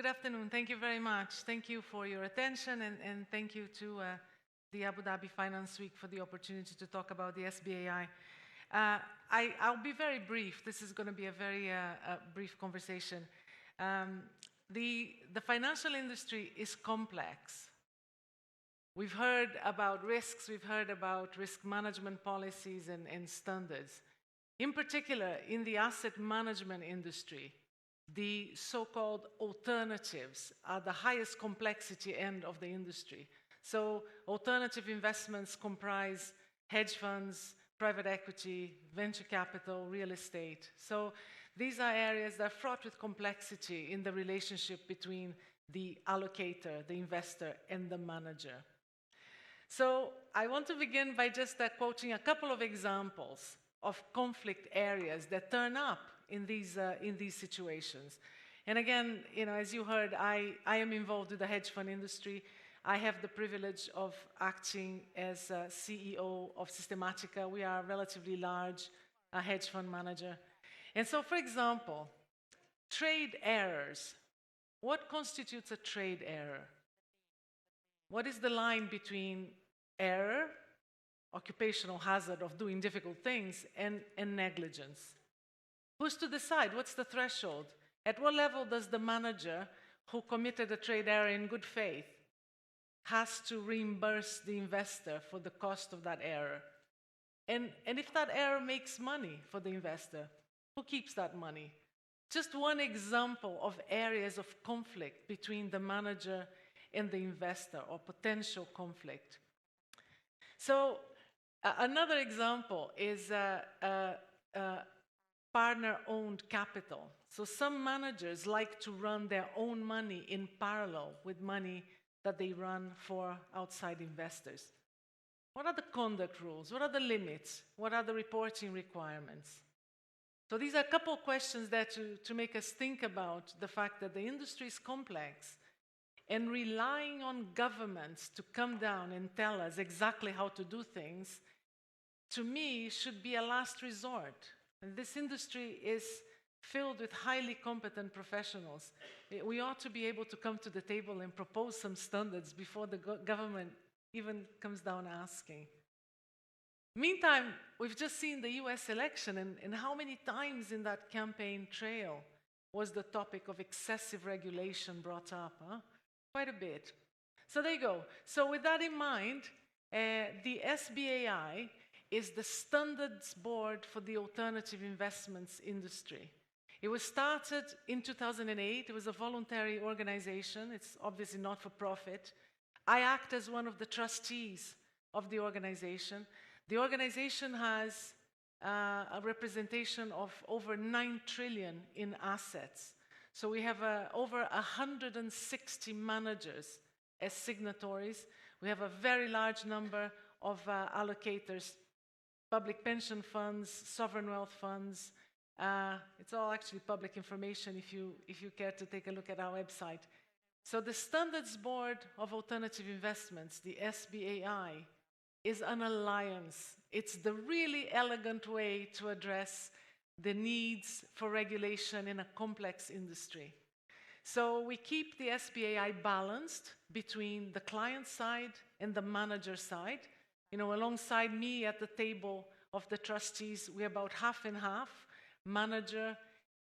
afternoon. Thank you very much. Thank you for your attention, and thank you to the Abu Dhabi Finance Week for the opportunity to talk about the SBAI. I'll be very brief. This is going to be a very brief conversation. The financial industry is complex. We've heard about risks. We've heard about risk management policies and standards. In particular, in the asset management industry, the so-called alternatives are the highest complexity end of the industry. So alternative investments comprise hedge funds, private equity, venture capital, real estate. So these are areas that are fraught with complexity in the relationship between the allocator, the investor, and the manager. So I want to begin by just quoting a couple of examples of conflict areas that turn up in these situations. And again, as you heard, I am involved with the hedge fund industry. I have the privilege of acting as CEO of Systematica. We are a relatively large hedge fund manager. And so, for example, trade errors. What constitutes a trade error? What is the line between error, occupational hazard of doing difficult things, and negligence? Who's to decide? What's the threshold? At what level does the manager who committed a trade error in good faith has to reimburse the investor for the cost of that error? And if that error makes money for the investor, who keeps that money? Just one example of areas of conflict between the manager and the investor, or potential conflict. So another example is partner-owned capital. So some managers like to run their own money in parallel with money that they run for outside investors. What are the conduct rules? What are the limits? What are the reporting requirements? So these are a couple of questions that to make us think about the fact that the industry is complex, and relying on governments to come down and tell us exactly how to do things, to me, should be a last resort. And this industry is filled with highly competent professionals. We ought to be able to come to the table and propose some standards before the government even comes down asking. Meantime, we've just seen the US election, and how many times in that campaign trail was the topic of excessive regulation brought up? Quite a bit. So there you go. So with that in mind, the SBAI is the standards board for the alternative investments industry. It was started in 2008. It was a voluntary organization. It's obviously not for profit. I act as one of the trustees of the organization. The organization has a representation of over 9 trillion in assets. So we have over 160 managers as signatories. We have a very large number of allocators, public pension funds, sovereign wealth funds. It's all actually public information if you care to take a look at our website. So the Standards Board of Alternative Investments, the SBAI, is an alliance. It's the really elegant way to address the needs for regulation in a complex industry. So we keep the SBAI balanced between the client side and the manager side. Alongside me at the table of the trustees, we're about half and half, manager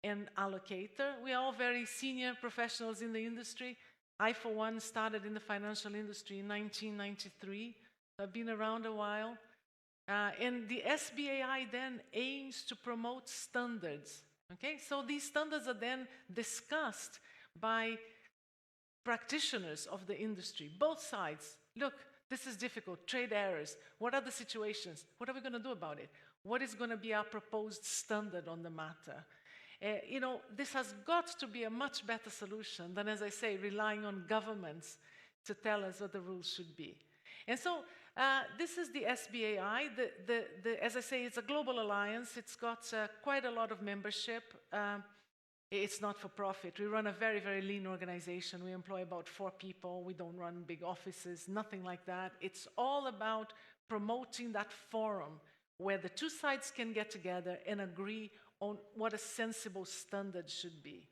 and allocator. We are all very senior professionals in the industry. I, for one, started in the financial industry in 1993. I've been around a while. And the SBAI then aims to promote standards. Okay, so these standards are then discussed by practitioners of the industry, both sides. Look, this is difficult, trade errors. What are the situations? What are we going to do about it? What is going to be our proposed standard on the matter? This has got to be a much better solution than, as I say, relying on governments to tell us what the rules should be. And so this is the SBAI. As I say, it's a global alliance. It's got quite a lot of membership. It's not for profit. We run a very, very lean organization. We employ about 4 people. We don't run big offices, nothing like that. It's all about promoting that forum where the two sides can get together and agree on what a sensible standard should be.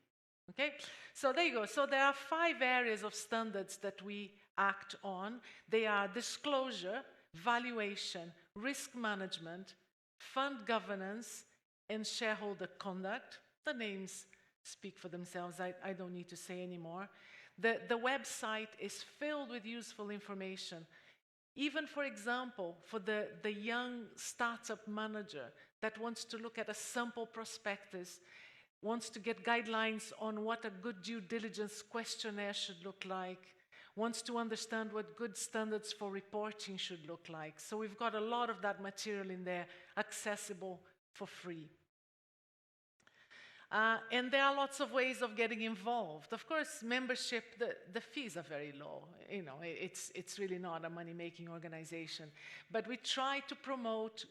Okay, so there you go. So there are 5 areas of standards that we act on. They are disclosure, valuation, risk management, fund governance, and shareholder conduct. The names speak for themselves. I don't need to say anymore. The website is filled with useful information. Even, for example, for the young startup manager that wants to look at a sample prospectus, wants to get guidelines on what a good due diligence questionnaire should look like, wants to understand what good standards for reporting should look like. So we've got a lot of that material in there, accessible for free. And there are lots of ways of getting involved. Of course, membership, the fees are very low. You know, it's really not a money-making organization. But we try to promote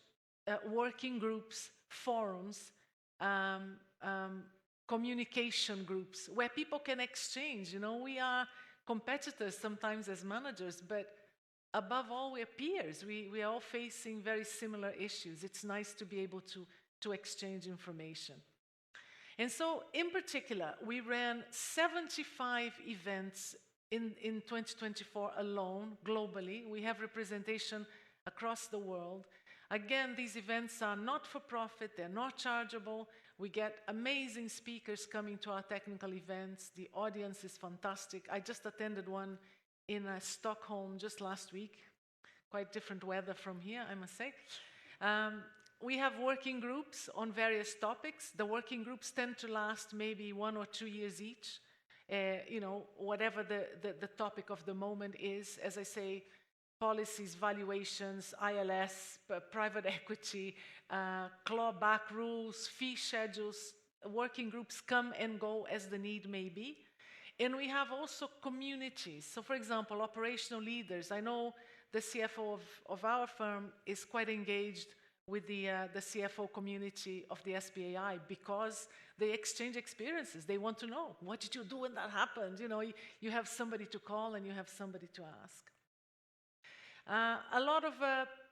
working groups, forums, communication groups, where people can exchange. You know, we are competitors sometimes as managers, but above all, we're peers. We are all facing very similar issues. It's nice to be able to exchange information. And so, in particular, we ran 75 events in 2024 alone, globally. We have representation across the world. Again, these events are not for profit, they're not chargeable. We get amazing speakers coming to our technical events. The audience is fantastic. I just attended one in Stockholm just last week. Quite different weather from here, I must say. We have working groups on various topics. The working groups tend to last maybe 1 or 2 years each. You know, whatever the topic of the moment is. As I say, policies, valuations, ILS, private equity, clawback rules, fee schedules. Working groups come and go as the need may be. And we have also communities. So, for example, operational leaders. I know the CFO of our firm is quite engaged with the CFO community of the SBAI because they exchange experiences. They want to know, what did you do when that happened? You know, you have somebody to call and you have somebody to ask. A lot of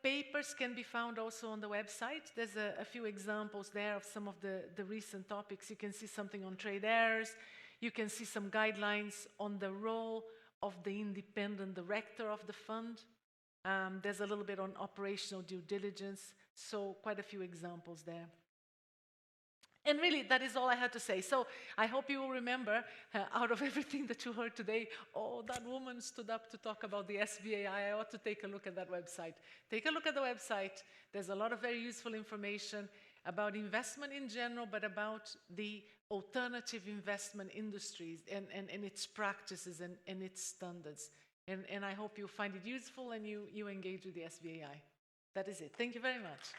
papers can be found also on the website. There's a few examples there of some of the recent topics. You can see something on trade errors. You can see some guidelines on the role of the independent director of the fund. There's a little bit on operational due diligence. So quite a few examples there. And really, that is all I had to say. So I hope you will remember, out of everything that you heard today, oh, that woman stood up to talk about the SBAI. I ought to take a look at that website. Take a look at the website. There's a lot of very useful information about investment in general, but about the alternative investment industries and its practices and its standards. And I hope you find it useful and you engage with the SBAI. That is it. Thank you very much.